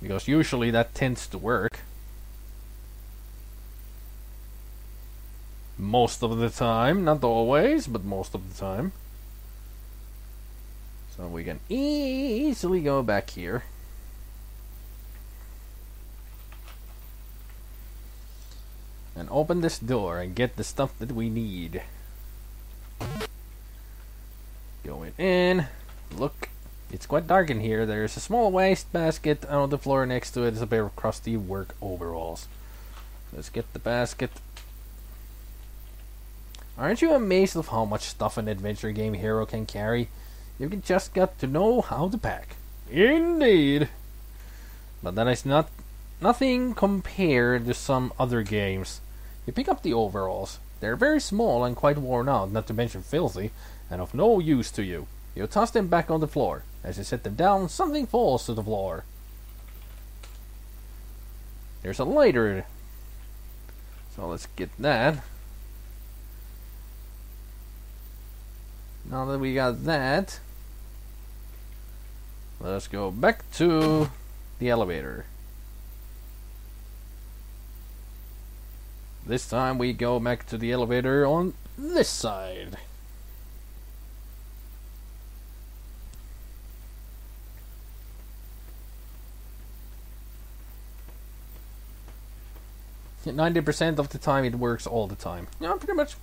because usually that tends to work. Most of the time, not always, but most of the time. So we can easily go back here. And open this door and get the stuff that we need. Going in. Look, it's quite dark in here. There's a small waste basket on the floor next to it. Is a pair of crusty work overalls. Let's get the basket. Aren't you amazed of how much stuff an adventure game hero can carry? You just got to know how to pack. Indeed. But that is nothing compared to some other games. You pick up the overalls. They're very small and quite worn out, not to mention filthy, and of no use to you. You toss them back on the floor. As you set them down, something falls to the floor. There's a lighter. So let's get that. Now that we got that, let's go back to the elevator. This time we go back to the elevator on this side. Yeah, 90% of the time it works all the time. Yeah, pretty much.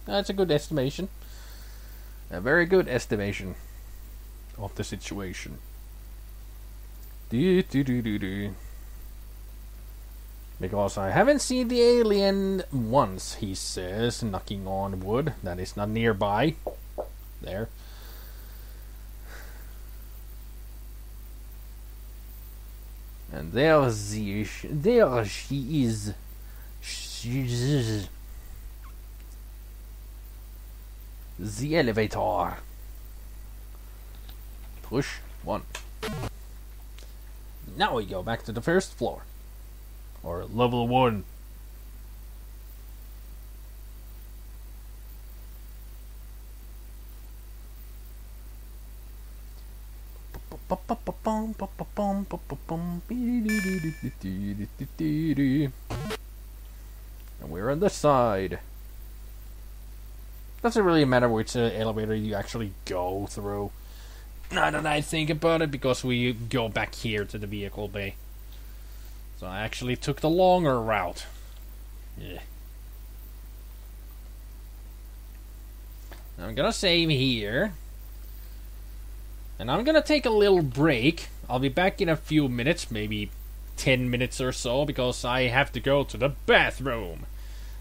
That's a good estimation. A very good estimation of the situation. Because I haven't seen the alien once, he says, knocking on wood. That is not nearby. There. And there she is. The elevator. Push 1. Now we go back to the first floor. Or level 1. And we're on this side. Doesn't really matter which elevator you actually go through. Now that I think about it, because we go back here to the vehicle bay. So I actually took the longer route. Yeah. I'm gonna save here. And I'm gonna take a little break. I'll be back in a few minutes, maybe 10 minutes or so, because I have to go to the bathroom.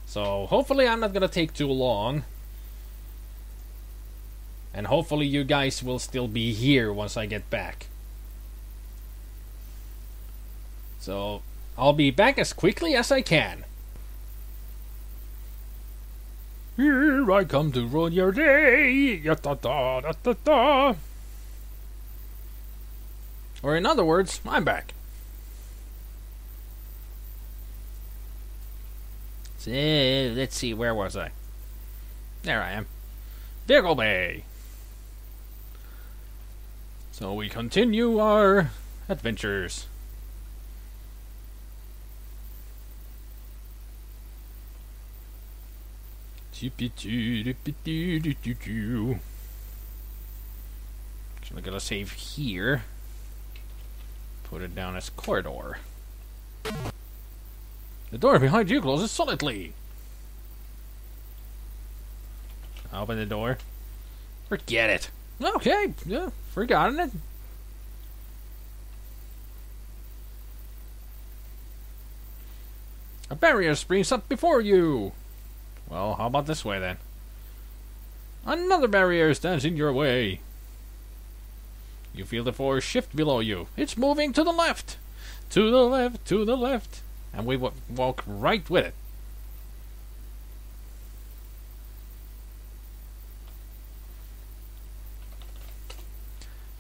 So hopefully I'm not gonna take too long. And hopefully you guys will still be here once I get back. So I'll be back as quickly as I can. Here I come to ruin your day. Or in other words, I'm back. So let's see, where was I? There I am. Vehicle bay. So we continue our adventures. Actually, gonna save here. Put it down as corridor. The door behind you closes solidly. Open the door. Forget it. Okay, yeah, forgotten it. A barrier springs up before you. Well, how about this way then? Another barrier stands in your way. You feel the floor shift below you. It's moving to the left. To the left, to the left. And we walk right with it.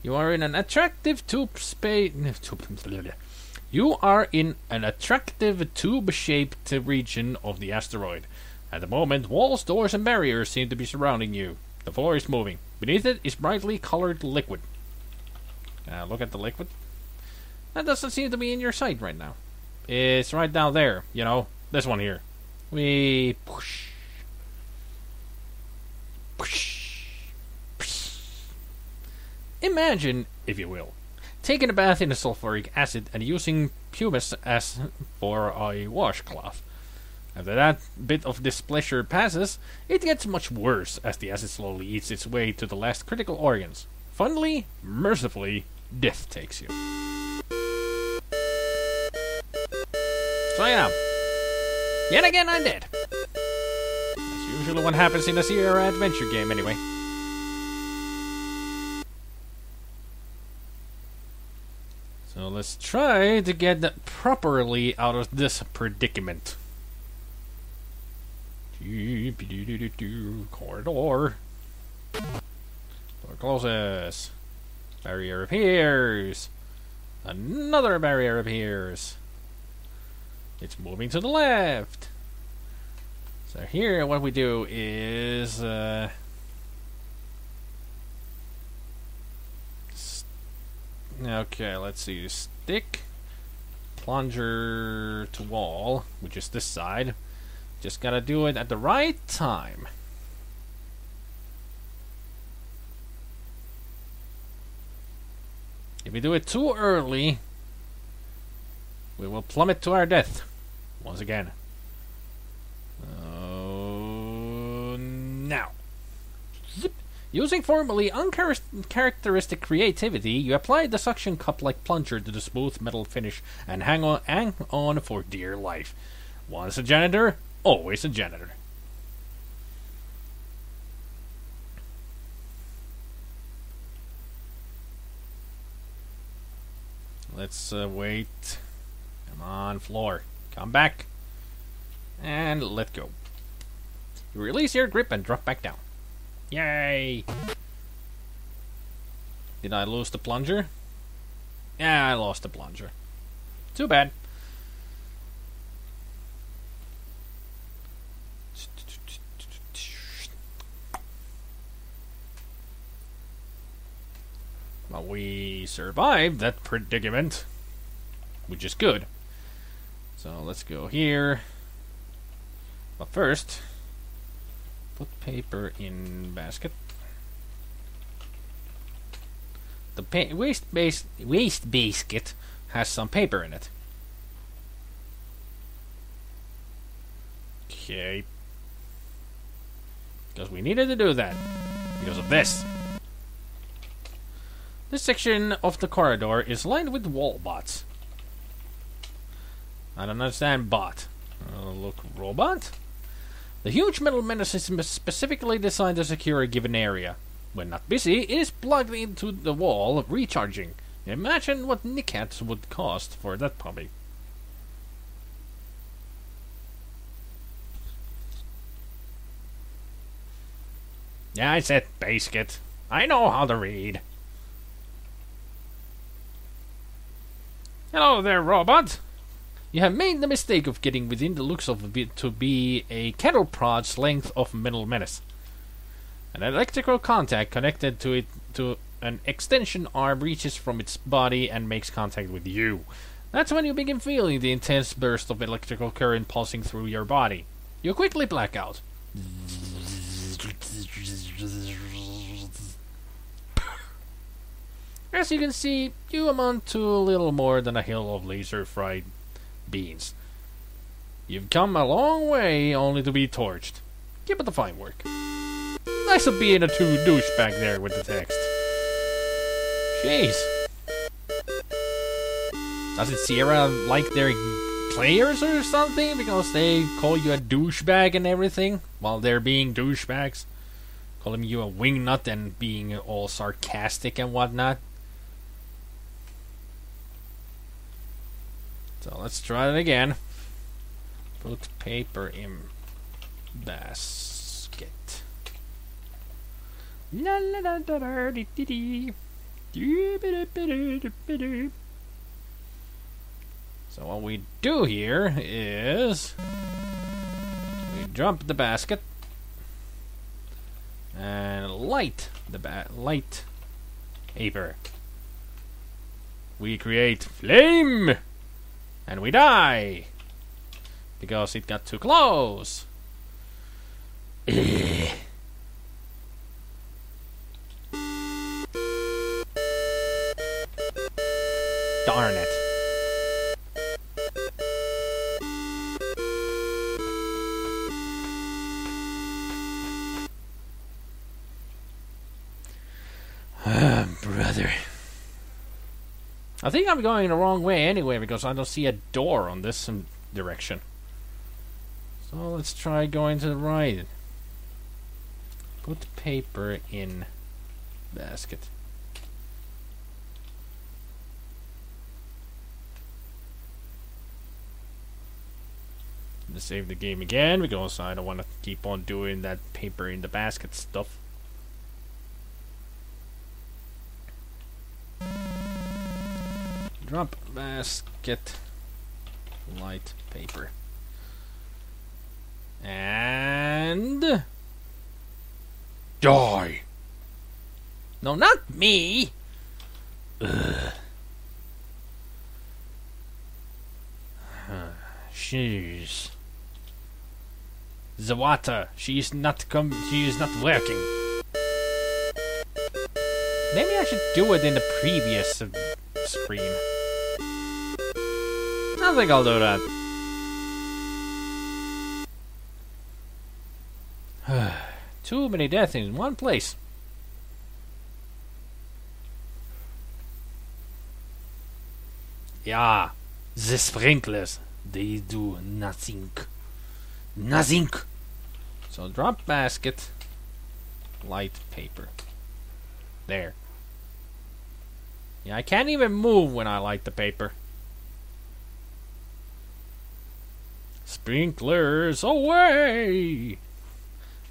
You are in an attractive tube-shaped region of the asteroid. At the moment, walls, doors, and barriers seem to be surrounding you. The floor is moving. Beneath it is brightly colored liquid. Look at the liquid. That doesn't seem to be in your sight right now. It's right down there, you know. This one here. We push. Push. Push. Imagine, if you will, taking a bath in the sulfuric acid and using pumice as for a washcloth. After that bit of displeasure passes, it gets much worse as the acid slowly eats its way to the last critical organs. Finally, mercifully, death takes you. So yeah, yet again I'm dead. That's usually what happens in a Sierra adventure game anyway. So let's try to get properly out of this predicament. Corridor. Door closes. Barrier appears. Another barrier appears. It's moving to the left. So here what we do is okay, let's see. Stick plunger to wall, which is this side. Just gotta do it at the right time. If we do it too early, we will plummet to our death once again. Now, zip. Using formerly uncharacteristic creativity, you apply the suction cup-like plunger to the smooth metal finish and hang on for dear life. Once a janitor, always a janitor. Let's wait. Come on, floor. Come back. And let go. You release your grip and drop back down. Yay! Did I lose the plunger? Yeah, I lost the plunger. Too bad. Well, we survived that predicament, which is good. So let's go here. But first, put paper in basket. The waste basket has some paper in it. Okay. Because we needed to do that. Because of this. This section of the corridor is lined with wall bots. I don't understand bot. Look, robot? The huge metal menace is specifically designed to secure a given area. When not busy, it is plugged into the wall, recharging. Imagine what Nickats would cost for that puppy. Yeah, I said basket. I know how to read. Hello there, robot. You have made the mistake of getting within the looks of it to be a cattle prod's length of metal menace. An electrical contact connected to it to an extension arm reaches from its body and makes contact with you. That's when you begin feeling the intense burst of electrical current pulsing through your body. You quickly black out. As you can see, you amount to a little more than a hill of laser-fried beans. You've come a long way only to be torched. Keep up the fine work. Nice of being a true douchebag there with the text. Jeez. Doesn't Sierra like their players or something because they call you a douchebag and everything while they're being douchebags? Calling you a wingnut and being all sarcastic and whatnot. So let's try it again. Put paper in basket. La la la da da dee dee dee. So what we do here is we drop the basket and light the light paper. we create flame, and we die because it got too close. Darn it. Brother. I think I'm going the wrong way anyway because I don't see a door on this direction. So let's try going to the right. Put paper in basket. Let's save the game again because I don't want to keep on doing that paper in the basket stuff. Drop basket, light paper, and die. No, not me. She's the water. She is not working. Maybe I should do it in the previous screen. I think I'll do that. Too many deaths in one place. Yeah, the sprinklers, they do nothing. Nothing. So drop basket, light paper. There. Yeah, I can't even move when I light the paper. Sprinklers away!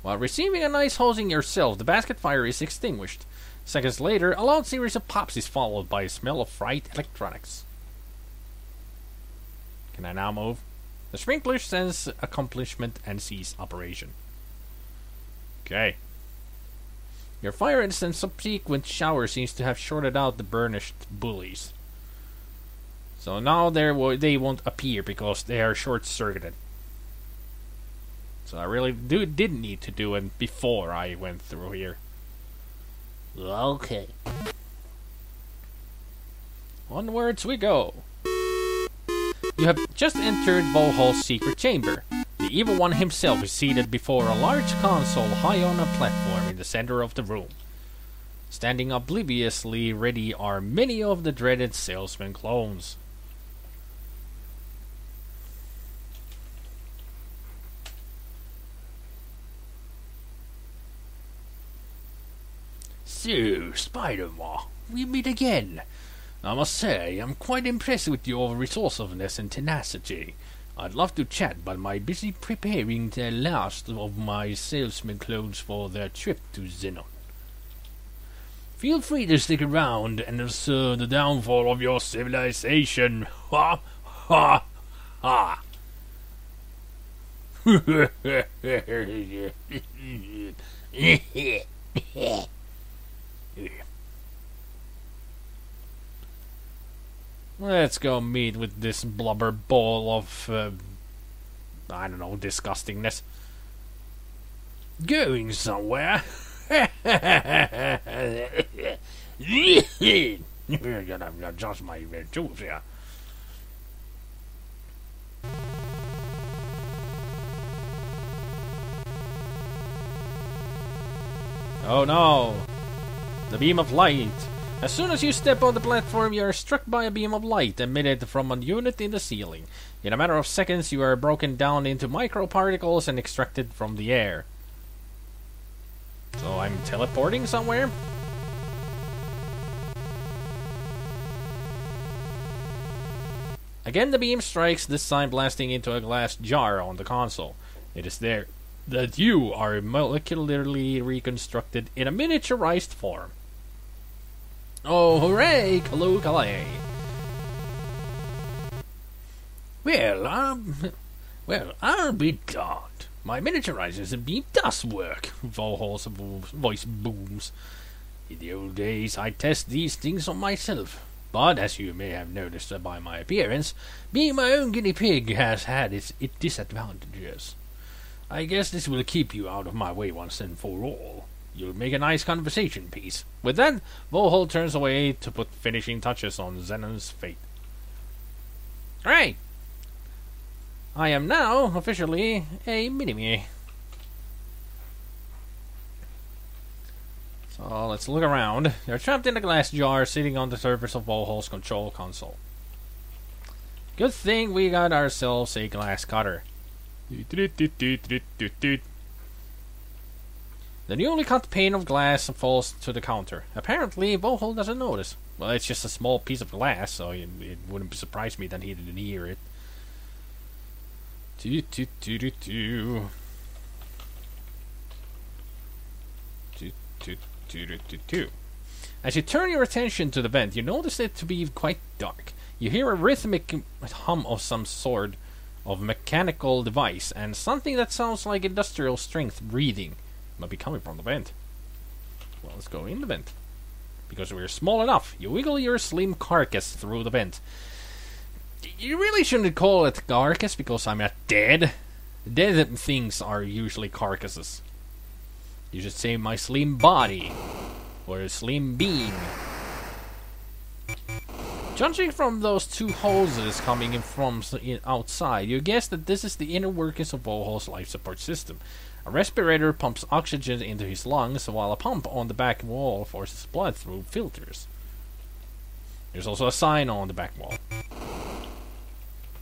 While receiving a nice hosing yourself, the basket fire is extinguished. Seconds later, a loud series of pops is followed by a smell of fried electronics. Can I now move? The sprinkler sends accomplishment and cease operation. Okay. Your fire and subsequent shower seems to have shorted out the burnished bullies. So now they won't appear because they are short-circuited. So I really did need to do it before I went through here. Okay. Onwards we go. You have just entered Vohaul's secret chamber. The evil one himself is seated before a large console high on a platform in the center of the room. Standing obliviously ready are many of the dreaded salesman clones. So, SpiderMwa, we meet again. I must say, I'm quite impressed with your resourcefulness and tenacity. I'd love to chat, but I'm busy preparing the last of my salesman clones for their trip to Xenon. Feel free to stick around and observe the downfall of your civilization. Ha ha ha! Let's go meet with this blubber ball of, I don't know, disgustingness. Going somewhere? Just my tools here. Oh no! The beam of light! As soon as you step on the platform, you are struck by a beam of light emitted from a unit in the ceiling. In a matter of seconds, you are broken down into microparticles and extracted from the air. So I'm teleporting somewhere? Again the beam strikes, this time blasting into a glass jar on the console. It is there that you are molecularly reconstructed in a miniaturized form. Oh, hooray! Kaloo-kalay! Well, I'll be darned. My miniaturizers beam does work. Vohaul's voice booms. In the old days, I'd test these things on myself. But, as you may have noticed by my appearance, being my own guinea pig has had its disadvantages. I guess this will keep you out of my way once and for all. You'll make a nice conversation piece. With that, Vohaul turns away to put finishing touches on Zenon's fate. Alright! I am now officially a mini-me. So let's look around. You're trapped in a glass jar sitting on the surface of Vohaul's control console. Good thing we got ourselves a glass cutter. The newly cut pane of glass falls to the counter. Apparently, Vohaul doesn't notice. Well, it's just a small piece of glass, so it wouldn't surprise me that he didn't hear it. As you turn your attention to the vent, you notice it to be quite dark. You hear a rhythmic hum of some sort of mechanical device, and something that sounds like industrial strength breathing. It might be coming from the vent. Well, let's go in the vent. Because we're small enough, you wiggle your slim carcass through the vent. You really shouldn't call it carcass, because I'm not dead. Dead things are usually carcasses. You should say my slim body, or a slim being. Judging from those two hoses coming in from outside, you guess that this is the inner workings of Vohaul's life support system. A respirator pumps oxygen into his lungs, while a pump on the back wall forces blood through filters. There's also a sign on the back wall.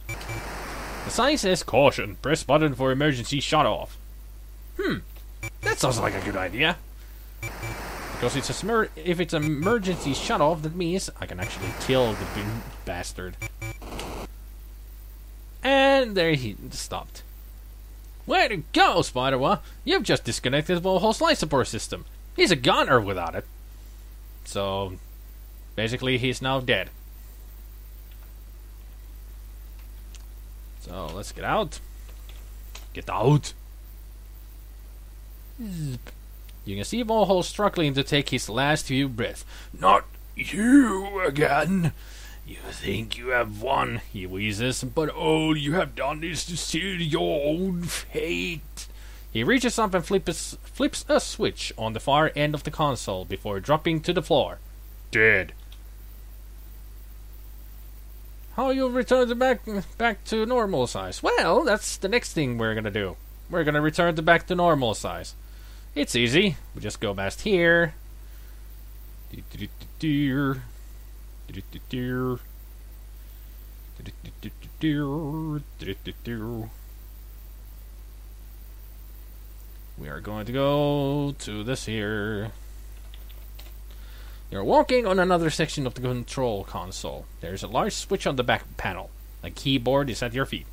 The sign says, "Caution, press button for emergency shut-off." That sounds like a good idea. Because if it's an emergency shut-off, that means I can actually kill the bastard. And there he stopped. Way to go, SpiderMwa! You've just disconnected Vohaul's life support system. He's a goner without it. So, basically, he's now dead. So, let's get out. Get out! You can see Vohaul struggling to take his last few breaths. "Not you again. You think you have won," he wheezes, "but all you have done is to seal your own fate." He reaches up and flips a switch on the far end of the console before dropping to the floor. Dead. How you'll return the back to normal size? Well, that's the next thing we're gonna do. We're gonna return the back to normal size. It's easy. We just go past here. We are going to go to this here. You're walking on another section of the control console. There's a large switch on the back panel. A keyboard is at your feet.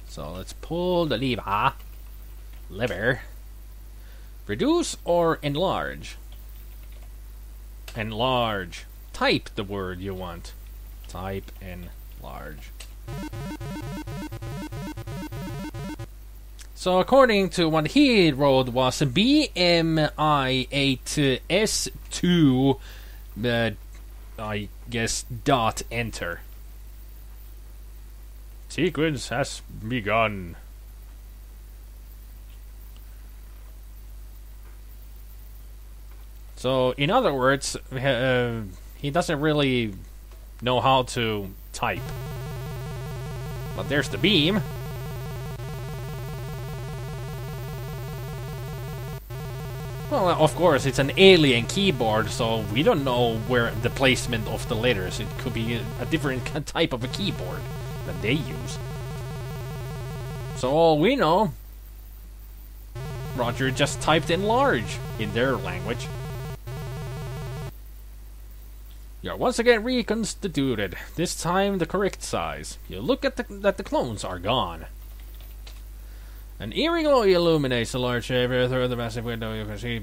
So let's pull the lever. Reduce or enlarge? Enlarge. Type the word you want. Type enlarge. So according to what he wrote was BMI8S2, I guess, .enter. Sequence has begun. So, in other words, he doesn't really know how to type. But there's the beam. Well, of course, it's an alien keyboard, so we don't know where the placement of the letters. It could be a different type of a keyboard that they use. So all we know, Roger just typed enlarge in their language. You're once again reconstituted, this time the correct size. You look at that the clones are gone. An eerie glow illuminates the large area through the massive window. You can see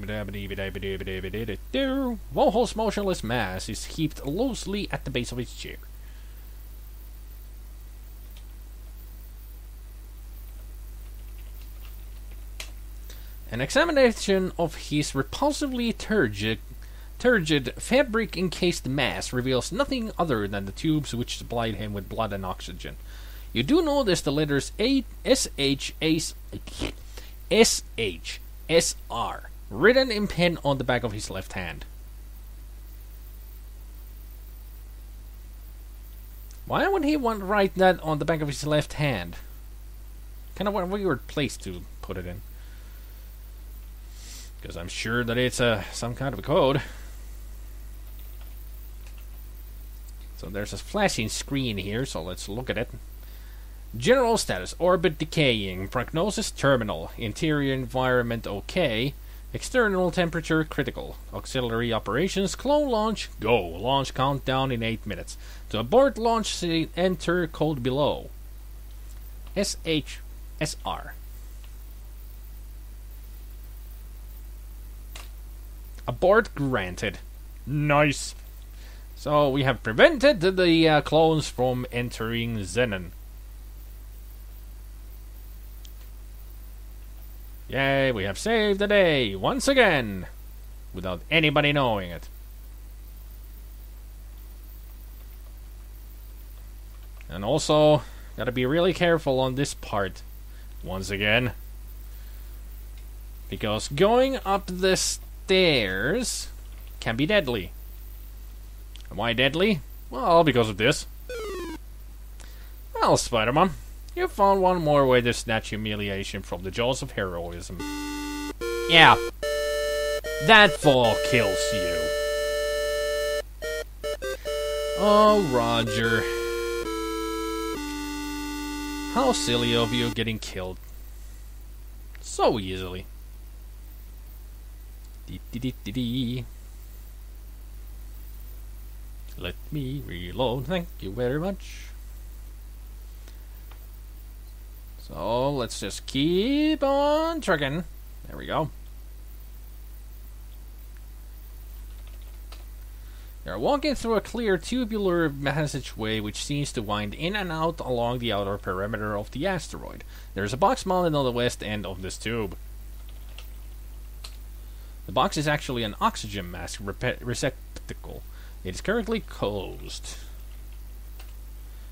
Vohaul's motionless mass is heaped loosely at the base of his chair. An examination of his repulsively turgid turgid, fabric-encased mass reveals nothing other than the tubes which supplied him with blood and oxygen. You do notice the letters SHSR written in pen on the back of his left hand. Why would he want to write that on the back of his left hand? Kind of a weird place to put it in. Because I'm sure that it's some kind of a code. So there's a flashing screen here, so let's look at it. General status: orbit decaying, prognosis terminal, interior environment okay, external temperature critical, auxiliary operations, clone launch go, launch countdown in 8 minutes. To abort launch, enter code below. SHSR. Abort granted. Nice. So we have prevented the clones from entering Xenon. Yay, we have saved the day once again without anybody knowing it. And also, gotta be really careful on this part once again, because going up the stairs can be deadly. And why deadly? Well, because of this. Well, SpiderMwa, you found one more way to snatch humiliation from the jaws of heroism. Yeah, that fall kills you. Oh, Roger. How silly of you getting killed so easily. Let me reload, thank you very much. So let's just keep on trucking. There we go. They are walking through a clear tubular passageway which seems to wind in and out along the outer perimeter of the asteroid. There is a box mounted on the west end of this tube. The box is actually an oxygen mask receptacle. It is currently closed.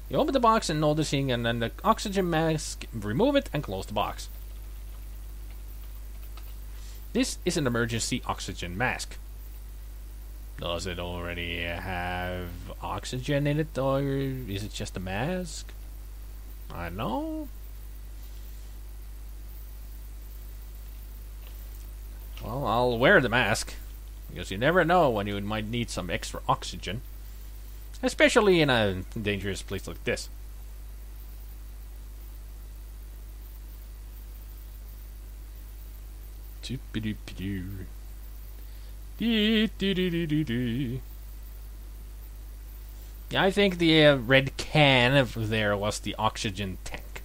You open the box and noticing and then the oxygen mask, remove it and close the box. This is an emergency oxygen mask. Does it already have oxygen in it, or is it just a mask? I don't know. Well, I'll wear the mask, because you never know when you might need some extra oxygen. Especially in a dangerous place like this. Yeah, I think the red can of there was the oxygen tank.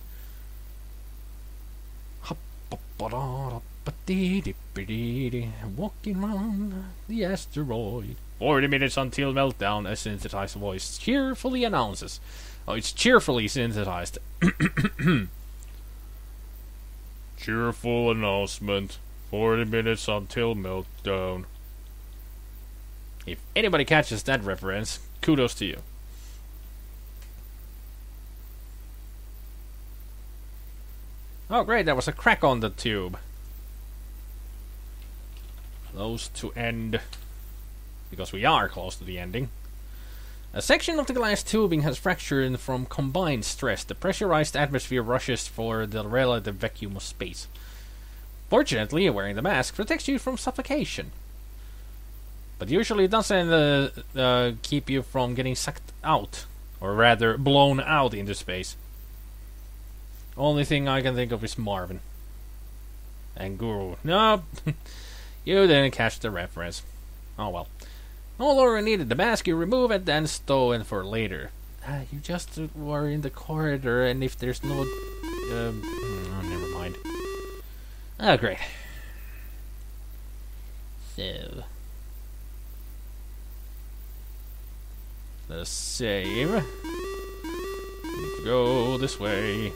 Walking around the asteroid. 40 minutes until meltdown, a synthesized voice cheerfully announces. Oh, it's cheerfully synthesized. Cheerful announcement. 40 minutes until meltdown. If anybody catches that reference, kudos to you. Oh great, that was a crack on the tube. Close to end. Because we are close to the ending. A section of the glass tubing has fractured from combined stress. The pressurized atmosphere rushes for the relative vacuum of space. Fortunately, wearing the mask protects you from suffocation. But usually it doesn't keep you from getting sucked out. Or rather, blown out into space. Only thing I can think of is Marvin. And Guru. Nope. You didn't catch the reference. Oh well. No longer needed the mask, you remove it and stow it for later. You just were in the corridor, and if there's no... never mind. Oh, great. So... let's save. Go this way.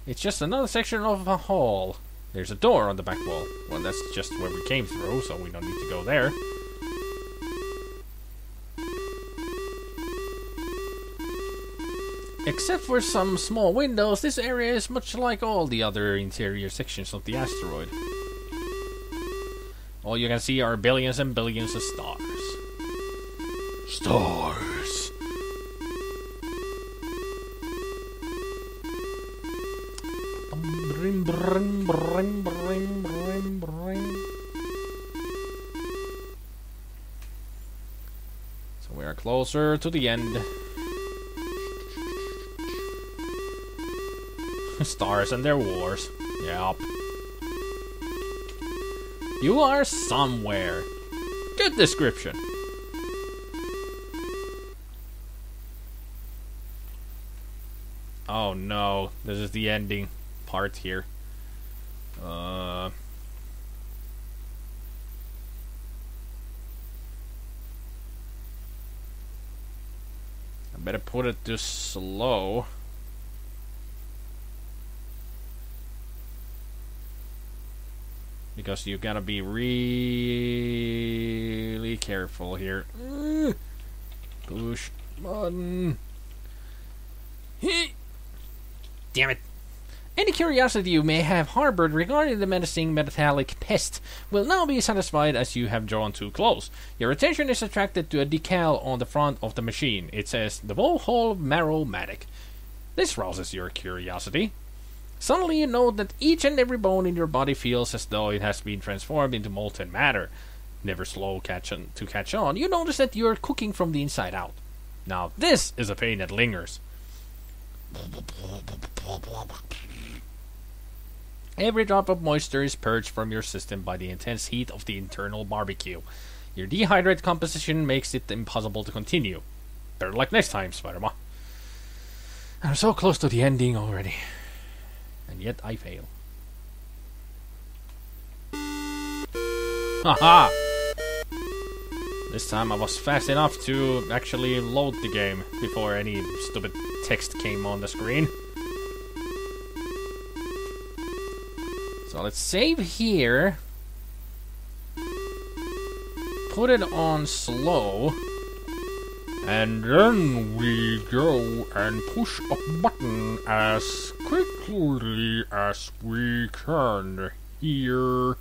It's just another section of a hall. There's a door on the back wall. Well, that's just where we came through, so we don't need to go there. Except for some small windows, this area is much like all the other interior sections of the asteroid. All you can see are billions and billions of stars. Stars! So we are closer to the end. Stars and their wars. Yup. You are somewhere. Good description. Oh no, this is the ending part here. I better put it to slow. Because you gotta be really careful here. Push button. Damn it. Any curiosity you may have harbored regarding the menacing metallic pest will now be satisfied as you have drawn too close. Your attention is attracted to a decal on the front of the machine. It says, the Vohaul Marrow-matic. This rouses your curiosity. Suddenly you know that each and every bone in your body feels as though it has been transformed into molten matter. Never slow to catch on, you notice that you are cooking from the inside out. Now this is a pain that lingers. Every drop of moisture is purged from your system by the intense heat of the internal barbecue. Your dehydrated composition makes it impossible to continue. Better luck next time, SpiderMwa. I'm so close to the ending already. And yet I fail. Haha! This time I was fast enough to actually load the game before any stupid text came on the screen. So let's save here. Put it on slow. And then we go and push a button as quickly as we can here.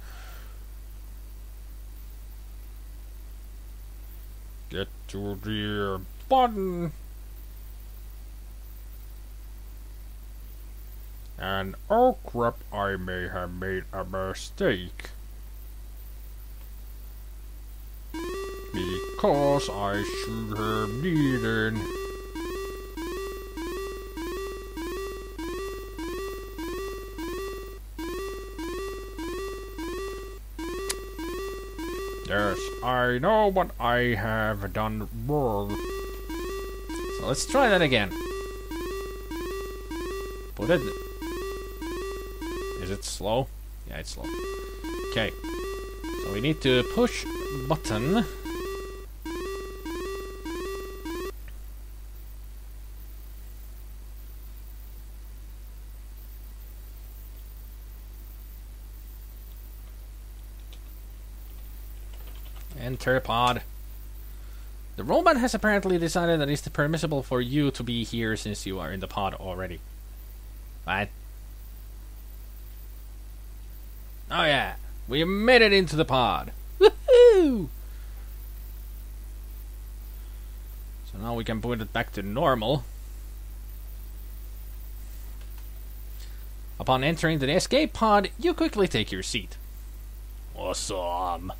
Get to the button. And oh crap, I may have made a mistake. Because I should have needed. Yes, I know what I have done wrong. So let's try that again. Put it. Is it slow? Yeah, it's slow. Okay. So we need to push button. Enter pod. The robot has apparently decided that it's permissible for you to be here since you are in the pod already. What? Oh yeah, we made it into the pod. Woohoo! So now we can put it back to normal. Upon entering the escape pod, you quickly take your seat. Awesome.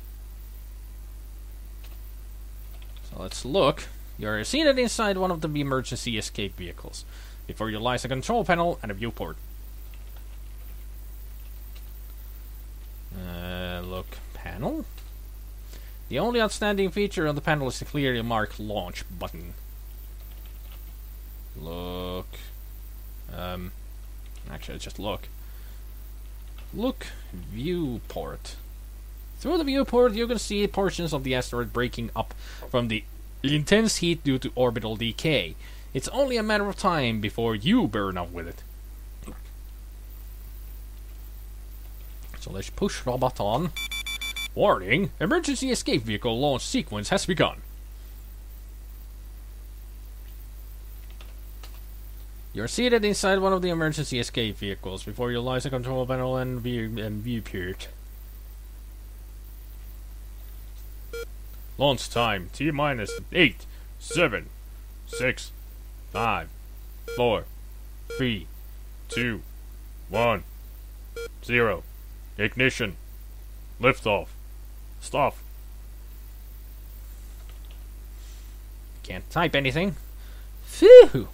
So let's look. You're seated inside one of the emergency escape vehicles. Before you lies a control panel and a viewport. Look, panel. The only outstanding feature on the panel is the clearly marked launch button. Look. Actually, just look. Look, viewport. Through the viewport, you can see portions of the asteroid breaking up from the intense heat due to orbital decay. It's only a matter of time before you burn up with it. So let's push the button. Warning, emergency escape vehicle launch sequence has begun. You're seated inside one of the emergency escape vehicles. Before you lies a control panel and viewport. Launch time T-minus 8, 7, 6, 5, 4, 3, 2, 1, 0. Ignition. Liftoff. Stop. Can't type anything. Phew!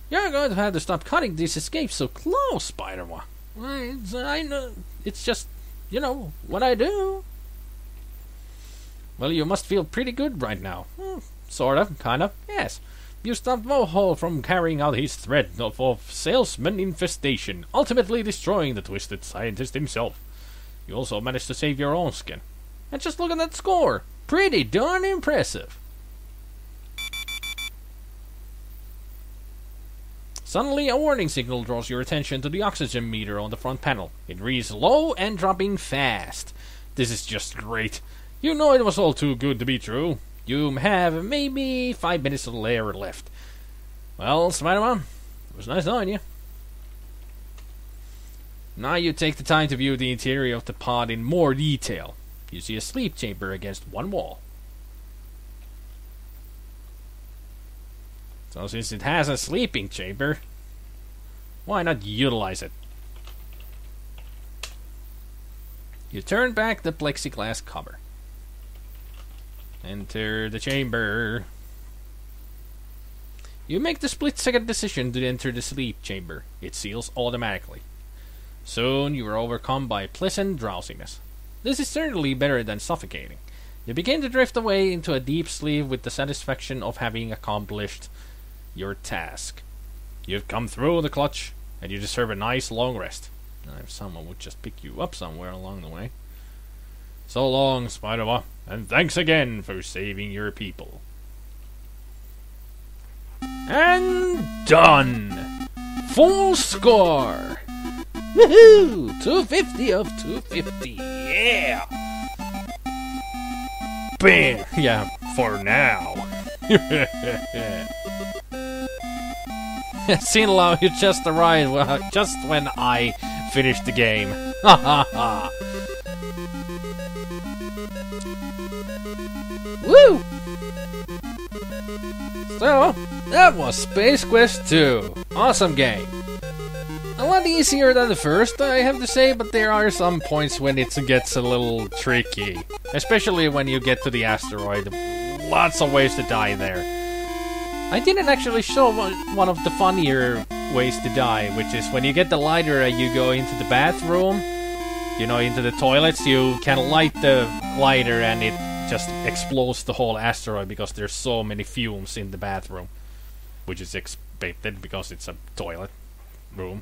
You're going to have to stop cutting these escapes so close, SpiderMwa. I know. It's just, you know, what I do. Well, you must feel pretty good right now. Sort of, kind of, yes. You stopped Vohaul from carrying out his threat of salesman infestation, ultimately destroying the twisted scientist himself. You also managed to save your own skin. And just look at that score! Pretty darn impressive! Suddenly, a warning signal draws your attention to the oxygen meter on the front panel. It reads low and dropping fast. This is just great. You know it was all too good to be true. You have maybe 5 minutes of layer left. Well, SpiderMwa, it was nice knowing you. Now you take the time to view the interior of the pod in more detail. You see a sleep chamber against one wall. So since it has a sleeping chamber, why not utilize it? You turn back the plexiglass cover. Enter the chamber. You make the split-second decision to enter the sleep chamber. It seals automatically. Soon you are overcome by pleasant drowsiness. This is certainly better than suffocating. You begin to drift away into a deep sleep with the satisfaction of having accomplished your task. You've come through the clutch, and you deserve a nice long rest. Now, if someone would just pick you up somewhere along the way. So long, SpiderMwa, and thanks again for saving your people. And done! Full score! Woohoo! 250 of 250, yeah! Bam! Yeah, for now. Scene allow you just arrived just when I finished the game. Ha ha ha! Woo! So, that was Space Quest 2. Awesome game. A lot easier than the first, I have to say, but there are some points when it gets a little tricky. Especially when you get to the asteroid. Lots of ways to die there. I didn't actually show one of the funnier ways to die, which is when you get the lighter and you go into the bathroom, you know, into the toilets, you can light the lighter and it just explodes the whole asteroid because there's so many fumes in the bathroom. Which is expected because it's a toilet room.